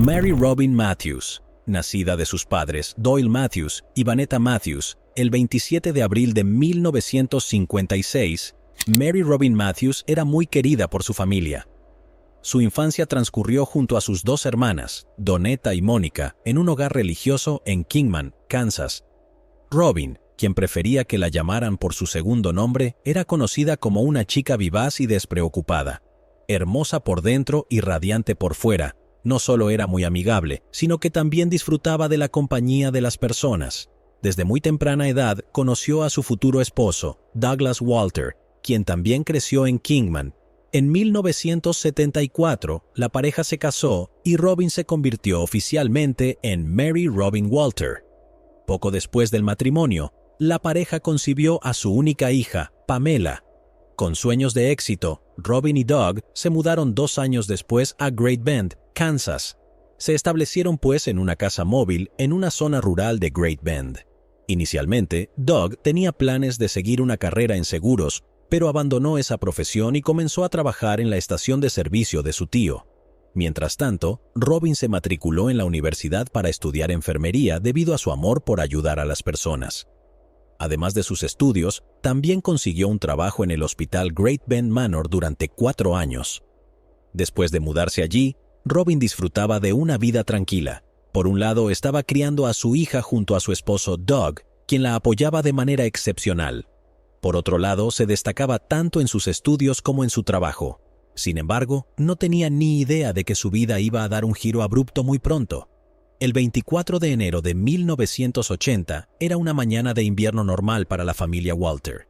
Mary Robin Matthews, nacida de sus padres Doyle Matthews y Vanetta Matthews el 27 de abril de 1956, Mary Robin Matthews era muy querida por su familia. Su infancia transcurrió junto a sus dos hermanas, Donetta y Mónica, en un hogar religioso en Kingman, Kansas. Robin, quien prefería que la llamaran por su segundo nombre, era conocida como una chica vivaz y despreocupada. Hermosa por dentro y radiante por fuera, no solo era muy amigable, sino que también disfrutaba de la compañía de las personas. Desde muy temprana edad conoció a su futuro esposo, Douglas Walter, quien también creció en Kingman. En 1974, la pareja se casó y Robin se convirtió oficialmente en Mary Robin Walter. Poco después del matrimonio, la pareja concibió a su única hija, Pamela. Con sueños de éxito, Robin y Doug se mudaron 2 años después a Great Bend, Kansas. Se establecieron pues en una casa móvil en una zona rural de Great Bend. Inicialmente, Doug tenía planes de seguir una carrera en seguros, pero abandonó esa profesión y comenzó a trabajar en la estación de servicio de su tío. Mientras tanto, Robin se matriculó en la universidad para estudiar enfermería debido a su amor por ayudar a las personas. Además de sus estudios, también consiguió un trabajo en el hospital Great Bend Manor durante 4 años. Después de mudarse allí, Robin disfrutaba de una vida tranquila. Por un lado, estaba criando a su hija junto a su esposo Doug, quien la apoyaba de manera excepcional. Por otro lado, se destacaba tanto en sus estudios como en su trabajo. Sin embargo, no tenía ni idea de que su vida iba a dar un giro abrupto muy pronto. El 24 de enero de 1980 era una mañana de invierno normal para la familia Walter.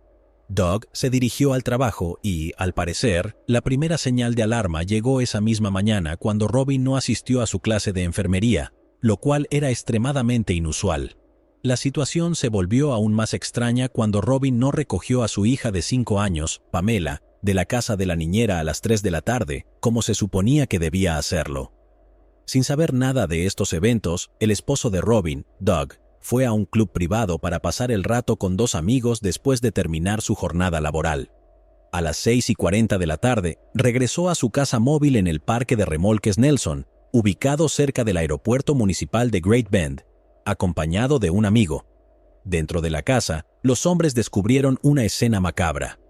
Doug se dirigió al trabajo y, al parecer, la primera señal de alarma llegó esa misma mañana cuando Robin no asistió a su clase de enfermería, lo cual era extremadamente inusual. La situación se volvió aún más extraña cuando Robin no recogió a su hija de 5 años, Pamela, de la casa de la niñera a las 3 de la tarde, como se suponía que debía hacerlo. Sin saber nada de estos eventos, el esposo de Robin, Doug, fue a un club privado para pasar el rato con 2 amigos después de terminar su jornada laboral. A las 6:40 de la tarde, regresó a su casa móvil en el parque de remolques Nelson, ubicado cerca del aeropuerto municipal de Great Bend, acompañado de un amigo. Dentro de la casa, los hombres descubrieron una escena macabra.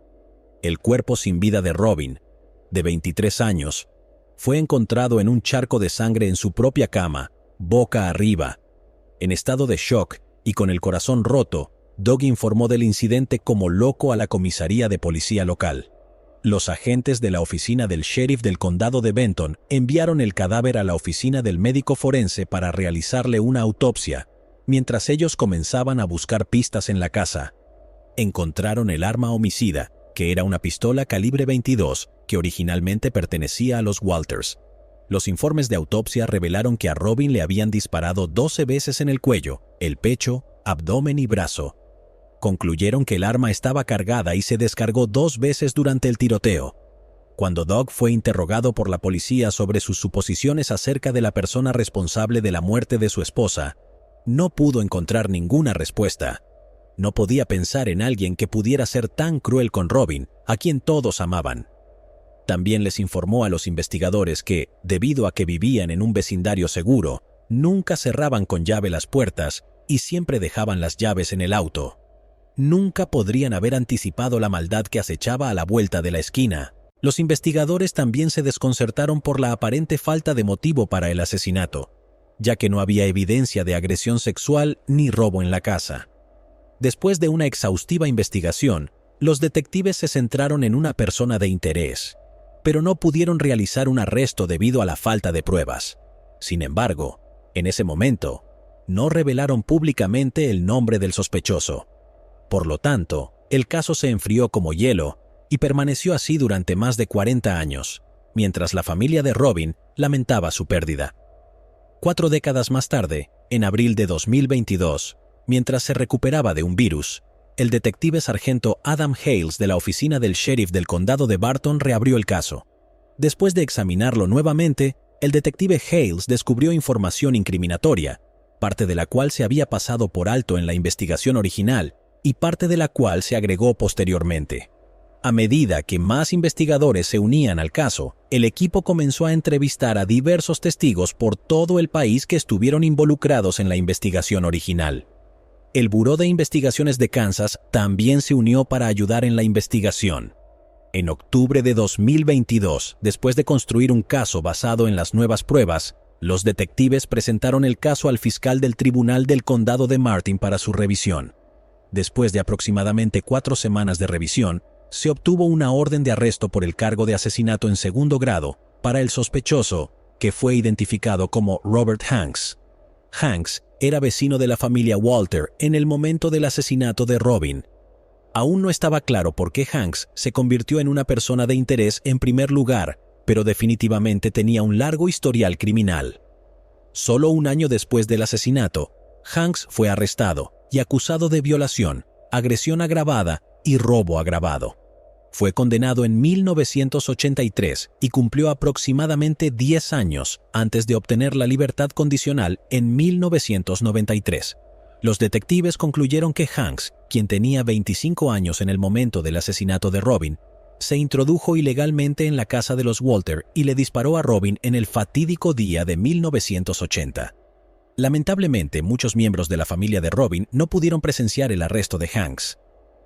El cuerpo sin vida de Robin, de 23 años, fue encontrado en un charco de sangre en su propia cama, boca arriba. En estado de shock y con el corazón roto, Doug informó del incidente como loco a la comisaría de policía local. Los agentes de la oficina del sheriff del condado de Benton enviaron el cadáver a la oficina del médico forense para realizarle una autopsia, mientras ellos comenzaban a buscar pistas en la casa. Encontraron el arma homicida, que era una pistola calibre 22, que originalmente pertenecía a los Walters. Los informes de autopsia revelaron que a Robin le habían disparado 12 veces en el cuello, el pecho, abdomen y brazo. Concluyeron que el arma estaba cargada y se descargó 2 veces durante el tiroteo. Cuando Doug fue interrogado por la policía sobre sus suposiciones acerca de la persona responsable de la muerte de su esposa, no pudo encontrar ninguna respuesta. No podía pensar en alguien que pudiera ser tan cruel con Robin, a quien todos amaban. También les informó a los investigadores que, debido a que vivían en un vecindario seguro, nunca cerraban con llave las puertas y siempre dejaban las llaves en el auto. Nunca podrían haber anticipado la maldad que acechaba a la vuelta de la esquina. Los investigadores también se desconcertaron por la aparente falta de motivo para el asesinato, ya que no había evidencia de agresión sexual ni robo en la casa. Después de una exhaustiva investigación, los detectives se centraron en una persona de interés, pero no pudieron realizar un arresto debido a la falta de pruebas. Sin embargo, en ese momento, no revelaron públicamente el nombre del sospechoso. Por lo tanto, el caso se enfrió como hielo y permaneció así durante más de 40 años, mientras la familia de Robin lamentaba su pérdida. 4 décadas más tarde, en abril de 2022, mientras se recuperaba de un virus, el detective sargento Adam Hales de la oficina del sheriff del condado de Barton reabrió el caso. Después de examinarlo nuevamente, el detective Hales descubrió información incriminatoria, parte de la cual se había pasado por alto en la investigación original y parte de la cual se agregó posteriormente. A medida que más investigadores se unían al caso, el equipo comenzó a entrevistar a diversos testigos por todo el país que estuvieron involucrados en la investigación original. El Buró de Investigaciones de Kansas también se unió para ayudar en la investigación. En octubre de 2022, después de construir un caso basado en las nuevas pruebas, los detectives presentaron el caso al fiscal del Tribunal del Condado de Martin para su revisión. Después de aproximadamente 4 semanas de revisión, se obtuvo una orden de arresto por el cargo de asesinato en segundo grado para el sospechoso, que fue identificado como Robert Hanks. Hanks era vecino de la familia Walter en el momento del asesinato de Robin. Aún no estaba claro por qué Hanks se convirtió en una persona de interés en primer lugar, pero definitivamente tenía un largo historial criminal. Solo un año después del asesinato, Hanks fue arrestado y acusado de violación, agresión agravada y robo agravado. Fue condenado en 1983 y cumplió aproximadamente 10 años antes de obtener la libertad condicional en 1993. Los detectives concluyeron que Hanks, quien tenía 25 años en el momento del asesinato de Robin, se introdujo ilegalmente en la casa de los Walter y le disparó a Robin en el fatídico día de 1980. Lamentablemente, muchos miembros de la familia de Robin no pudieron presenciar el arresto de Hanks.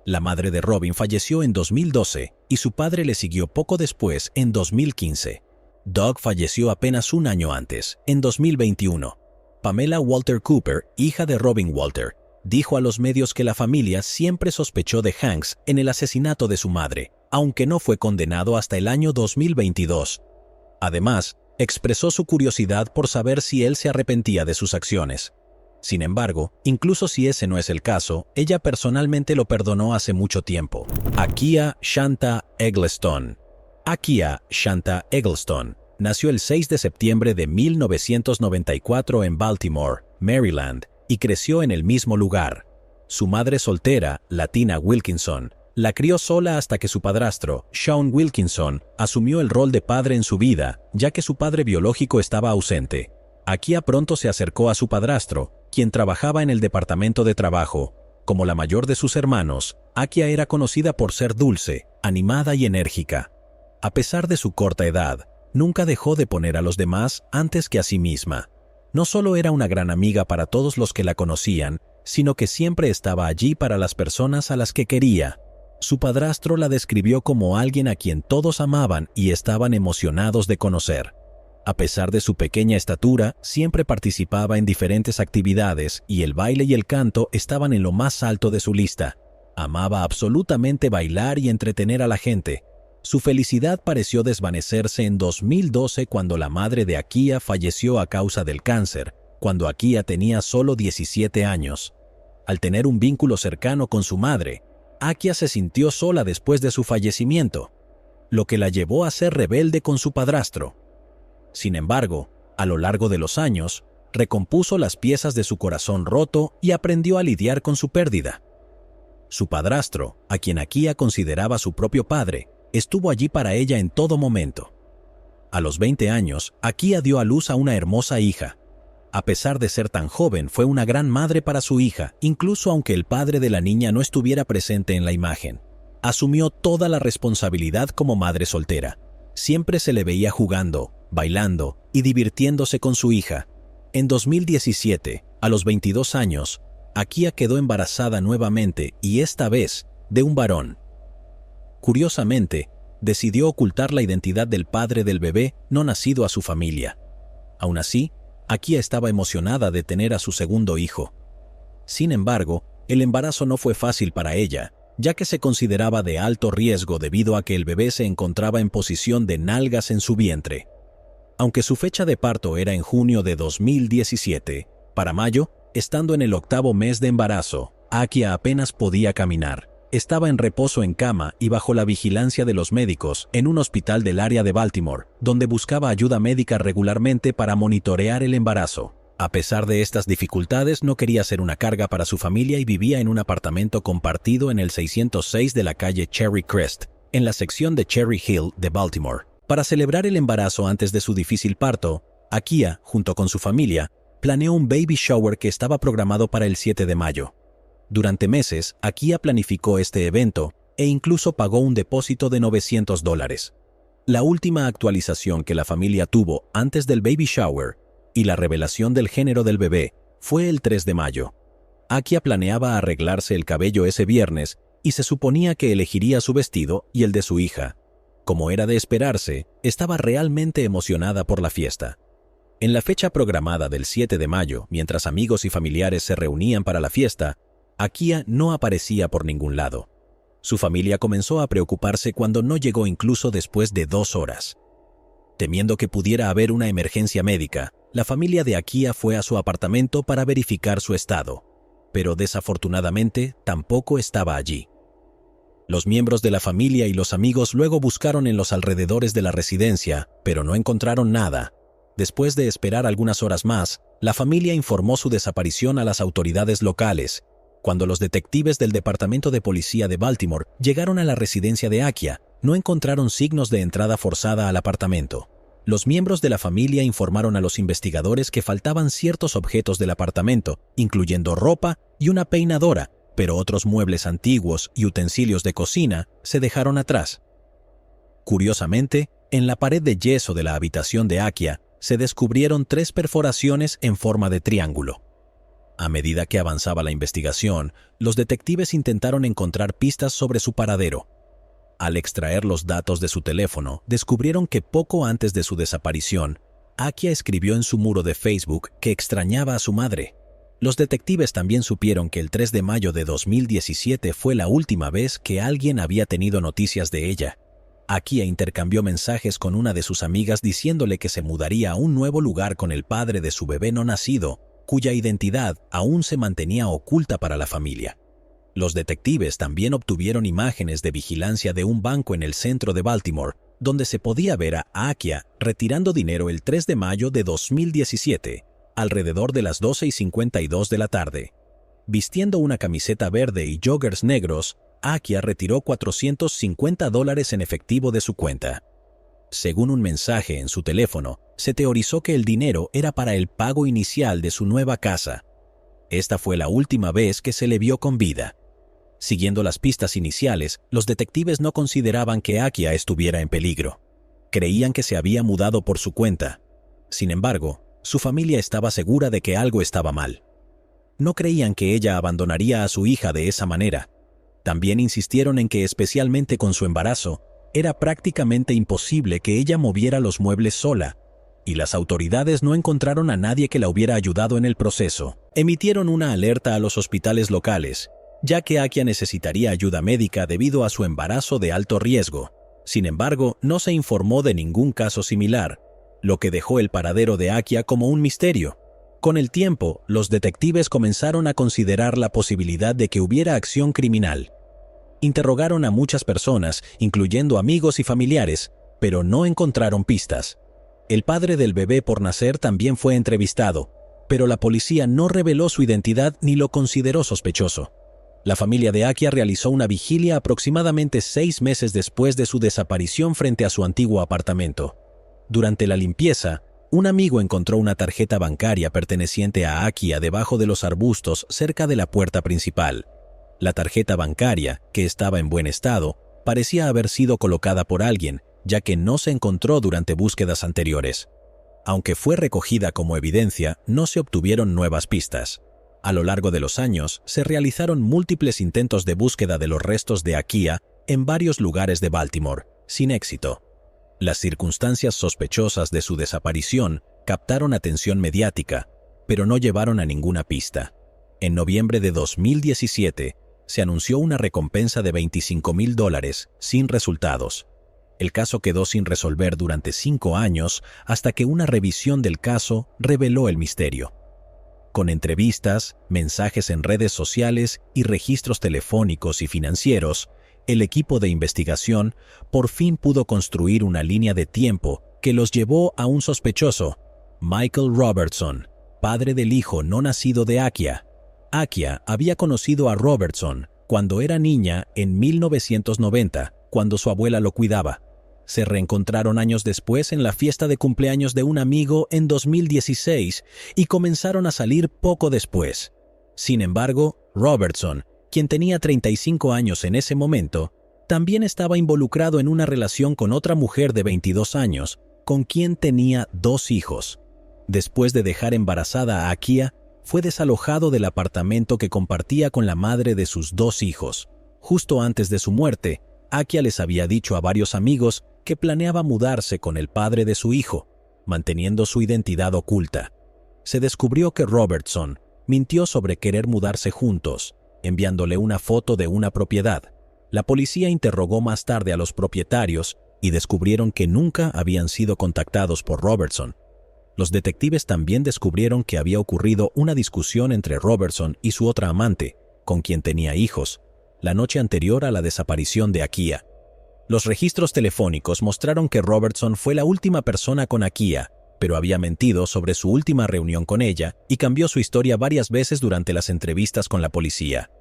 La madre de Robin falleció en 2012 y su padre le siguió poco después en 2015. Doug falleció apenas un año antes, en 2021. Pamela Walter Cooper, hija de Robin Walter, dijo a los medios que la familia siempre sospechó de Hanks en el asesinato de su madre, aunque no fue condenado hasta el año 2022. Además, expresó su curiosidad por saber si él se arrepentía de sus acciones. Sin embargo, incluso si ese no es el caso, ella personalmente lo perdonó hace mucho tiempo. Akia Shanta Eggleston. Akia Shanta Eggleston nació el 6 de septiembre de 1994 en Baltimore, Maryland, y creció en el mismo lugar. Su madre soltera, Latina Wilkinson, la crió sola hasta que su padrastro, Sean Wilkinson, asumió el rol de padre en su vida, ya que su padre biológico estaba ausente. Akia pronto se acercó a su padrastro, quien trabajaba en el departamento de trabajo. Como la mayor de sus hermanos, Akia era conocida por ser dulce, animada y enérgica. A pesar de su corta edad, nunca dejó de poner a los demás antes que a sí misma. No solo era una gran amiga para todos los que la conocían, sino que siempre estaba allí para las personas a las que quería. Su padrastro la describió como alguien a quien todos amaban y estaban emocionados de conocer. A pesar de su pequeña estatura, siempre participaba en diferentes actividades y el baile y el canto estaban en lo más alto de su lista. Amaba absolutamente bailar y entretener a la gente. Su felicidad pareció desvanecerse en 2012 cuando la madre de Akia falleció a causa del cáncer, cuando Akia tenía solo 17 años. Al tener un vínculo cercano con su madre, Akia se sintió sola después de su fallecimiento, lo que la llevó a ser rebelde con su padrastro. Sin embargo, a lo largo de los años, recompuso las piezas de su corazón roto y aprendió a lidiar con su pérdida. Su padrastro, a quien Akia consideraba su propio padre, estuvo allí para ella en todo momento. A los 20 años, Akia dio a luz a una hermosa hija. A pesar de ser tan joven, fue una gran madre para su hija, incluso aunque el padre de la niña no estuviera presente en la imagen. Asumió toda la responsabilidad como madre soltera. Siempre se le veía jugando, bailando y divirtiéndose con su hija. En 2017, a los 22 años, Akia quedó embarazada nuevamente y esta vez de un varón. Curiosamente, decidió ocultar la identidad del padre del bebé no nacido a su familia. Aún así, Akia estaba emocionada de tener a su segundo hijo. Sin embargo, el embarazo no fue fácil para ella, ya que se consideraba de alto riesgo debido a que el bebé se encontraba en posición de nalgas en su vientre. Aunque su fecha de parto era en junio de 2017, para mayo, estando en el 8º mes de embarazo, Akia apenas podía caminar. Estaba en reposo en cama y bajo la vigilancia de los médicos en un hospital del área de Baltimore, donde buscaba ayuda médica regularmente para monitorear el embarazo. A pesar de estas dificultades, no quería ser una carga para su familia y vivía en un apartamento compartido en el 606 de la calle Cherry Crest, en la sección de Cherry Hill de Baltimore. Para celebrar el embarazo antes de su difícil parto, Akia, junto con su familia, planeó un baby shower que estaba programado para el 7 de mayo. Durante meses, Akia planificó este evento, e incluso pagó un depósito de $900. La última actualización que la familia tuvo antes del baby shower y la revelación del género del bebé fue el 3 de mayo. Akia planeaba arreglarse el cabello ese viernes y se suponía que elegiría su vestido y el de su hija. Como era de esperarse, estaba realmente emocionada por la fiesta. En la fecha programada del 7 de mayo, mientras amigos y familiares se reunían para la fiesta, Akia no aparecía por ningún lado. Su familia comenzó a preocuparse cuando no llegó incluso después de 2 horas. Temiendo que pudiera haber una emergencia médica, la familia de Akia fue a su apartamento para verificar su estado, pero desafortunadamente tampoco estaba allí. Los miembros de la familia y los amigos luego buscaron en los alrededores de la residencia, pero no encontraron nada. Después de esperar algunas horas más, la familia informó su desaparición a las autoridades locales. Cuando los detectives del Departamento de Policía de Baltimore llegaron a la residencia de Akia, no encontraron signos de entrada forzada al apartamento. Los miembros de la familia informaron a los investigadores que faltaban ciertos objetos del apartamento, incluyendo ropa y una peinadora, pero otros muebles antiguos y utensilios de cocina se dejaron atrás. Curiosamente, en la pared de yeso de la habitación de Akia se descubrieron 3 perforaciones en forma de triángulo. A medida que avanzaba la investigación, los detectives intentaron encontrar pistas sobre su paradero. Al extraer los datos de su teléfono, descubrieron que poco antes de su desaparición, Akia escribió en su muro de Facebook que extrañaba a su madre. Los detectives también supieron que el 3 de mayo de 2017 fue la última vez que alguien había tenido noticias de ella. Akia intercambió mensajes con una de sus amigas diciéndole que se mudaría a un nuevo lugar con el padre de su bebé no nacido, cuya identidad aún se mantenía oculta para la familia. Los detectives también obtuvieron imágenes de vigilancia de un banco en el centro de Baltimore, donde se podía ver a Akia retirando dinero el 3 de mayo de 2017, alrededor de las 12:52 de la tarde. Vistiendo una camiseta verde y joggers negros, Akia retiró $450 en efectivo de su cuenta. Según un mensaje en su teléfono, se teorizó que el dinero era para el pago inicial de su nueva casa. Esta fue la última vez que se le vio con vida. Siguiendo las pistas iniciales, los detectives no consideraban que Akia estuviera en peligro. Creían que se había mudado por su cuenta. Sin embargo, su familia estaba segura de que algo estaba mal. No creían que ella abandonaría a su hija de esa manera. También insistieron en que, especialmente con su embarazo, era prácticamente imposible que ella moviera los muebles sola, y las autoridades no encontraron a nadie que la hubiera ayudado en el proceso. Emitieron una alerta a los hospitales locales, ya que Akia necesitaría ayuda médica debido a su embarazo de alto riesgo. Sin embargo, no se informó de ningún caso similar, lo que dejó el paradero de Akia como un misterio. Con el tiempo, los detectives comenzaron a considerar la posibilidad de que hubiera acción criminal. Interrogaron a muchas personas, incluyendo amigos y familiares, pero no encontraron pistas. El padre del bebé por nacer también fue entrevistado, pero la policía no reveló su identidad ni lo consideró sospechoso. La familia de Akia realizó una vigilia aproximadamente 6 meses después de su desaparición frente a su antiguo apartamento. Durante la limpieza, un amigo encontró una tarjeta bancaria perteneciente a Akia debajo de los arbustos cerca de la puerta principal. La tarjeta bancaria, que estaba en buen estado, parecía haber sido colocada por alguien, ya que no se encontró durante búsquedas anteriores. Aunque fue recogida como evidencia, no se obtuvieron nuevas pistas. A lo largo de los años, se realizaron múltiples intentos de búsqueda de los restos de Akia en varios lugares de Baltimore, sin éxito. Las circunstancias sospechosas de su desaparición captaron atención mediática, pero no llevaron a ninguna pista. En noviembre de 2017, se anunció una recompensa de $25,000 sin resultados. El caso quedó sin resolver durante 5 años hasta que una revisión del caso reveló el misterio. Con entrevistas, mensajes en redes sociales y registros telefónicos y financieros, el equipo de investigación por fin pudo construir una línea de tiempo que los llevó a un sospechoso, Michael Robertson, padre del hijo no nacido de Akia. Akia había conocido a Robertson cuando era niña en 1990, cuando su abuela lo cuidaba. Se reencontraron años después en la fiesta de cumpleaños de un amigo en 2016 y comenzaron a salir poco después. Sin embargo, Robertson, quien tenía 35 años en ese momento, también estaba involucrado en una relación con otra mujer de 22 años, con quien tenía 2 hijos. Después de dejar embarazada a Akia, fue desalojado del apartamento que compartía con la madre de sus 2 hijos. Justo antes de su muerte, Akia les había dicho a varios amigos que planeaba mudarse con el padre de su hijo, manteniendo su identidad oculta. Se descubrió que Robertson mintió sobre querer mudarse juntos, enviándole una foto de una propiedad. La policía interrogó más tarde a los propietarios y descubrieron que nunca habían sido contactados por Robertson. Los detectives también descubrieron que había ocurrido una discusión entre Robertson y su otra amante, con quien tenía hijos, la noche anterior a la desaparición de Akia. Los registros telefónicos mostraron que Robertson fue la última persona con Akia, pero había mentido sobre su última reunión con ella y cambió su historia varias veces durante las entrevistas con la policía.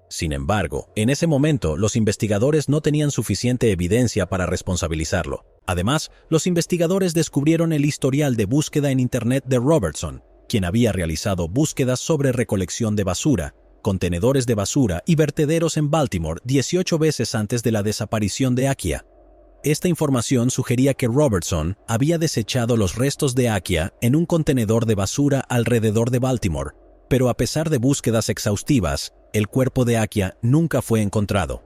Sin embargo, en ese momento, los investigadores no tenían suficiente evidencia para responsabilizarlo. Además, los investigadores descubrieron el historial de búsqueda en Internet de Robertson, quien había realizado búsquedas sobre recolección de basura, contenedores de basura y vertederos en Baltimore 18 veces antes de la desaparición de Akia. Esta información sugería que Robertson había desechado los restos de Akia en un contenedor de basura alrededor de Baltimore, pero a pesar de búsquedas exhaustivas, el cuerpo de Akia nunca fue encontrado.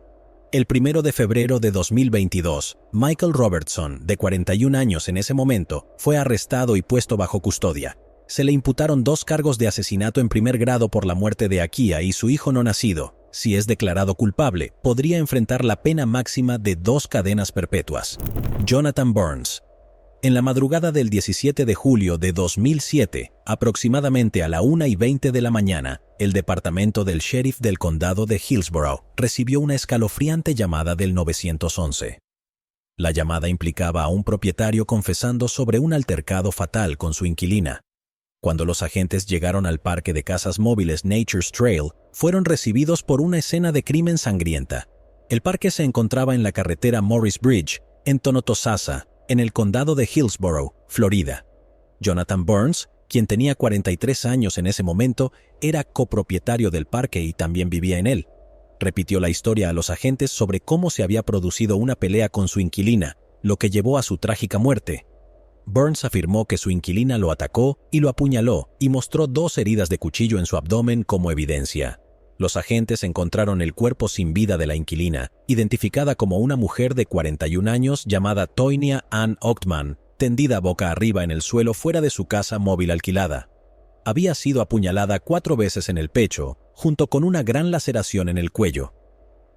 El 1 de febrero de 2022, Michael Robertson, de 41 años en ese momento, fue arrestado y puesto bajo custodia. Se le imputaron 2 cargos de asesinato en primer grado por la muerte de Akia y su hijo no nacido. Si es declarado culpable, podría enfrentar la pena máxima de 2 cadenas perpetuas. Jonathan Burns. En la madrugada del 17 de julio de 2007, aproximadamente a la 1:20 de la mañana, el departamento del sheriff del condado de Hillsborough recibió una escalofriante llamada del 911. La llamada implicaba a un propietario confesando sobre un altercado fatal con su inquilina. Cuando los agentes llegaron al parque de casas móviles Nature's Trail, fueron recibidos por una escena de crimen sangrienta. El parque se encontraba en la carretera Morris Bridge, en Tonotosasa, en el condado de Hillsborough, Florida. Jonathan Burns, quien tenía 43 años en ese momento, era copropietario del parque y también vivía en él. Repitió la historia a los agentes sobre cómo se había producido una pelea con su inquilina, lo que llevó a su trágica muerte. Burns afirmó que su inquilina lo atacó y lo apuñaló y mostró 2 heridas de cuchillo en su abdomen como evidencia. Los agentes encontraron el cuerpo sin vida de la inquilina, identificada como una mujer de 41 años llamada Tonya Ann Ochtman, tendida boca arriba en el suelo fuera de su casa móvil alquilada. Había sido apuñalada 4 veces en el pecho, junto con una gran laceración en el cuello.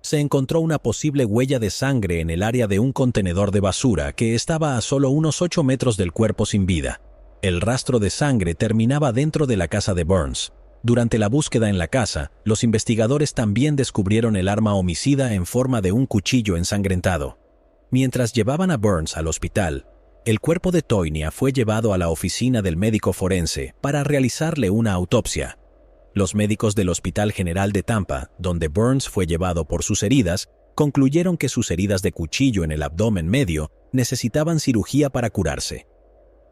Se encontró una posible huella de sangre en el área de un contenedor de basura que estaba a solo unos 8 metros del cuerpo sin vida. El rastro de sangre terminaba dentro de la casa de Burns. Durante la búsqueda en la casa, los investigadores también descubrieron el arma homicida en forma de un cuchillo ensangrentado. Mientras llevaban a Burns al hospital, el cuerpo de Tonya fue llevado a la oficina del médico forense para realizarle una autopsia. Los médicos del Hospital General de Tampa, donde Burns fue llevado por sus heridas, concluyeron que sus heridas de cuchillo en el abdomen medio necesitaban cirugía para curarse.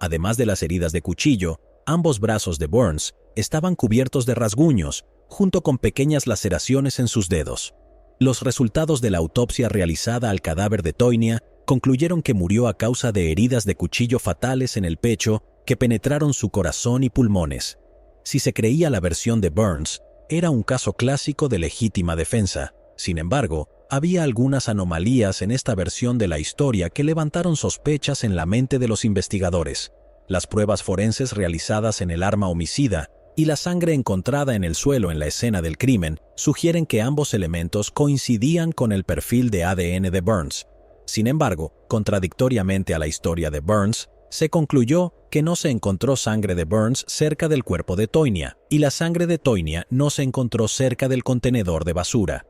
Además de las heridas de cuchillo, ambos brazos de Burns estaban cubiertos de rasguños, junto con pequeñas laceraciones en sus dedos. Los resultados de la autopsia realizada al cadáver de Tonya concluyeron que murió a causa de heridas de cuchillo fatales en el pecho que penetraron su corazón y pulmones. Si se creía la versión de Burns, era un caso clásico de legítima defensa. Sin embargo, había algunas anomalías en esta versión de la historia que levantaron sospechas en la mente de los investigadores. Las pruebas forenses realizadas en el arma homicida y la sangre encontrada en el suelo en la escena del crimen sugieren que ambos elementos coincidían con el perfil de ADN de Burns. Sin embargo, contradictoriamente a la historia de Burns, se concluyó que no se encontró sangre de Burns cerca del cuerpo de Tonya y la sangre de Tonya no se encontró cerca del contenedor de basura.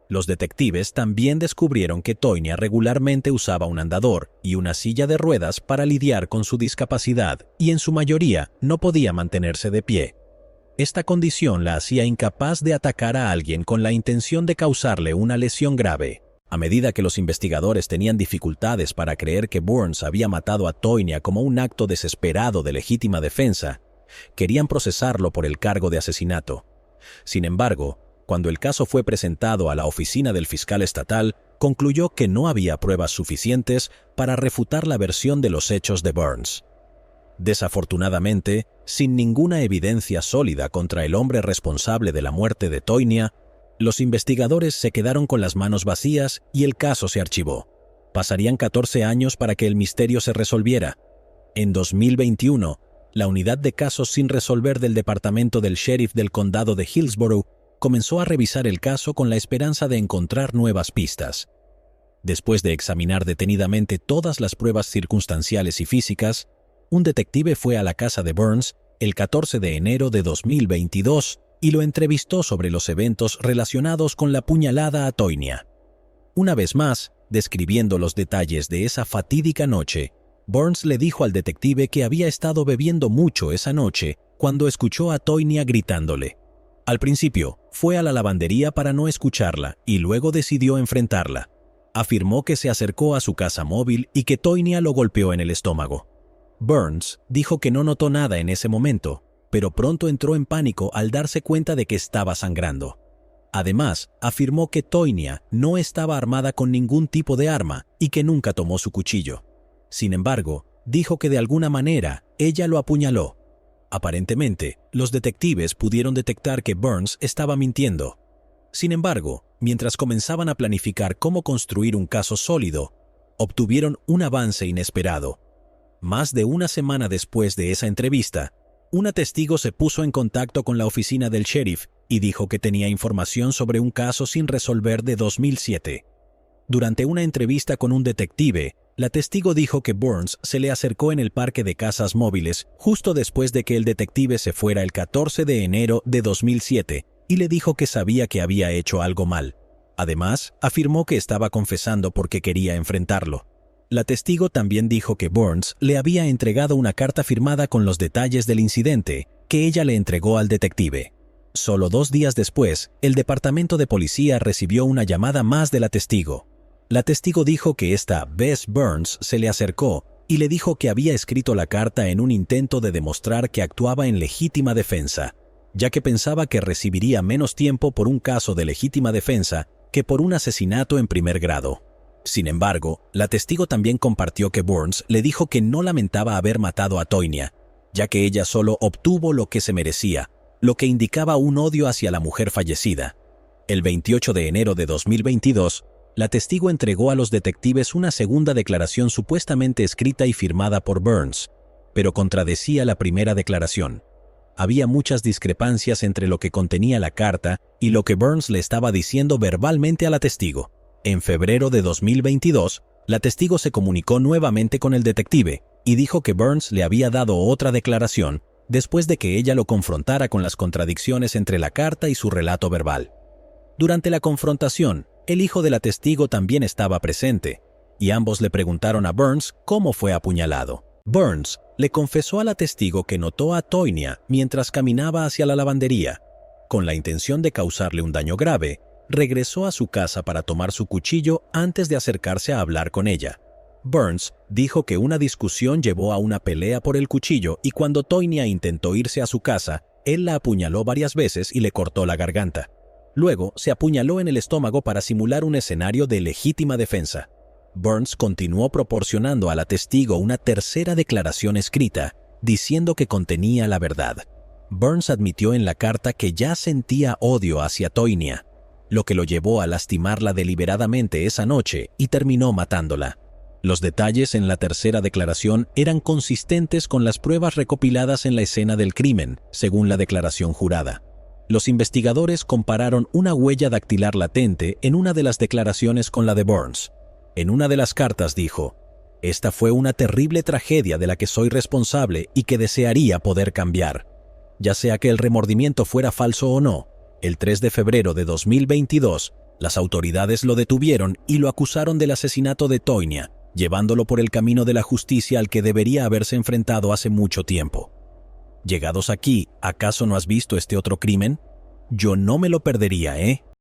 Los detectives también descubrieron que Tonya regularmente usaba un andador y una silla de ruedas para lidiar con su discapacidad y en su mayoría no podía mantenerse de pie. Esta condición la hacía incapaz de atacar a alguien con la intención de causarle una lesión grave. A medida que los investigadores tenían dificultades para creer que Burns había matado a Tonya como un acto desesperado de legítima defensa, querían procesarlo por el cargo de asesinato. Sin embargo, cuando el caso fue presentado a la oficina del fiscal estatal, concluyó que no había pruebas suficientes para refutar la versión de los hechos de Burns. Desafortunadamente, sin ninguna evidencia sólida contra el hombre responsable de la muerte de Tonya, los investigadores se quedaron con las manos vacías y el caso se archivó. Pasarían 14 años para que el misterio se resolviera. En 2021, la unidad de casos sin resolver del departamento del sheriff del condado de Hillsborough comenzó a revisar el caso con la esperanza de encontrar nuevas pistas. Después de examinar detenidamente todas las pruebas circunstanciales y físicas, un detective fue a la casa de Burns el 14 de enero de 2022 y lo entrevistó sobre los eventos relacionados con la puñalada a Tonya. Una vez más, describiendo los detalles de esa fatídica noche, Burns le dijo al detective que había estado bebiendo mucho esa noche cuando escuchó a Tonya gritándole. Al principio, fue a la lavandería para no escucharla y luego decidió enfrentarla. Afirmó que se acercó a su casa móvil y que Tonya lo golpeó en el estómago. Burns dijo que no notó nada en ese momento, pero pronto entró en pánico al darse cuenta de que estaba sangrando. Además, afirmó que Tonya no estaba armada con ningún tipo de arma y que nunca tomó su cuchillo. Sin embargo, dijo que de alguna manera ella lo apuñaló. Aparentemente, los detectives pudieron detectar que Burns estaba mintiendo. Sin embargo, mientras comenzaban a planificar cómo construir un caso sólido, obtuvieron un avance inesperado. Más de una semana después de esa entrevista, una testigo se puso en contacto con la oficina del sheriff y dijo que tenía información sobre un caso sin resolver de 2007. Durante una entrevista con un detective, la testigo dijo que Burns se le acercó en el parque de casas móviles justo después de que el detective se fuera el 14 de enero de 2007 y le dijo que sabía que había hecho algo mal. Además, afirmó que estaba confesando porque quería enfrentarlo. La testigo también dijo que Burns le había entregado una carta firmada con los detalles del incidente que ella le entregó al detective. Solo 2 días después, el departamento de policía recibió una llamada más de la testigo. La testigo dijo que esta Bess Burns se le acercó y le dijo que había escrito la carta en un intento de demostrar que actuaba en legítima defensa, ya que pensaba que recibiría menos tiempo por un caso de legítima defensa que por un asesinato en primer grado. Sin embargo, la testigo también compartió que Burns le dijo que no lamentaba haber matado a Tonya, ya que ella solo obtuvo lo que se merecía, lo que indicaba un odio hacia la mujer fallecida. El 28 de enero de 2022, la testigo entregó a los detectives una segunda declaración supuestamente escrita y firmada por Burns, pero contradecía la primera declaración. Había muchas discrepancias entre lo que contenía la carta y lo que Burns le estaba diciendo verbalmente a la testigo. En febrero de 2022, la testigo se comunicó nuevamente con el detective y dijo que Burns le había dado otra declaración después de que ella lo confrontara con las contradicciones entre la carta y su relato verbal. Durante la confrontación, el hijo de la testigo también estaba presente, y ambos le preguntaron a Burns cómo fue apuñalado. Burns le confesó a la testigo que notó a Tonya mientras caminaba hacia la lavandería. Con la intención de causarle un daño grave, regresó a su casa para tomar su cuchillo antes de acercarse a hablar con ella. Burns dijo que una discusión llevó a una pelea por el cuchillo y cuando Tonya intentó irse a su casa, él la apuñaló varias veces y le cortó la garganta. Luego, se apuñaló en el estómago para simular un escenario de legítima defensa. Burns continuó proporcionando a la testigo una tercera declaración escrita, diciendo que contenía la verdad. Burns admitió en la carta que ya sentía odio hacia Tonya, lo que lo llevó a lastimarla deliberadamente esa noche y terminó matándola. Los detalles en la tercera declaración eran consistentes con las pruebas recopiladas en la escena del crimen, según la declaración jurada. Los investigadores compararon una huella dactilar latente en una de las declaraciones con la de Burns. En una de las cartas dijo: «Esta fue una terrible tragedia de la que soy responsable y que desearía poder cambiar». Ya sea que el remordimiento fuera falso o no, el 3 de febrero de 2022, las autoridades lo detuvieron y lo acusaron del asesinato de Tonya, llevándolo por el camino de la justicia al que debería haberse enfrentado hace mucho tiempo. Llegados aquí, ¿acaso no has visto este otro crimen? Yo no me lo perdería, ¿eh?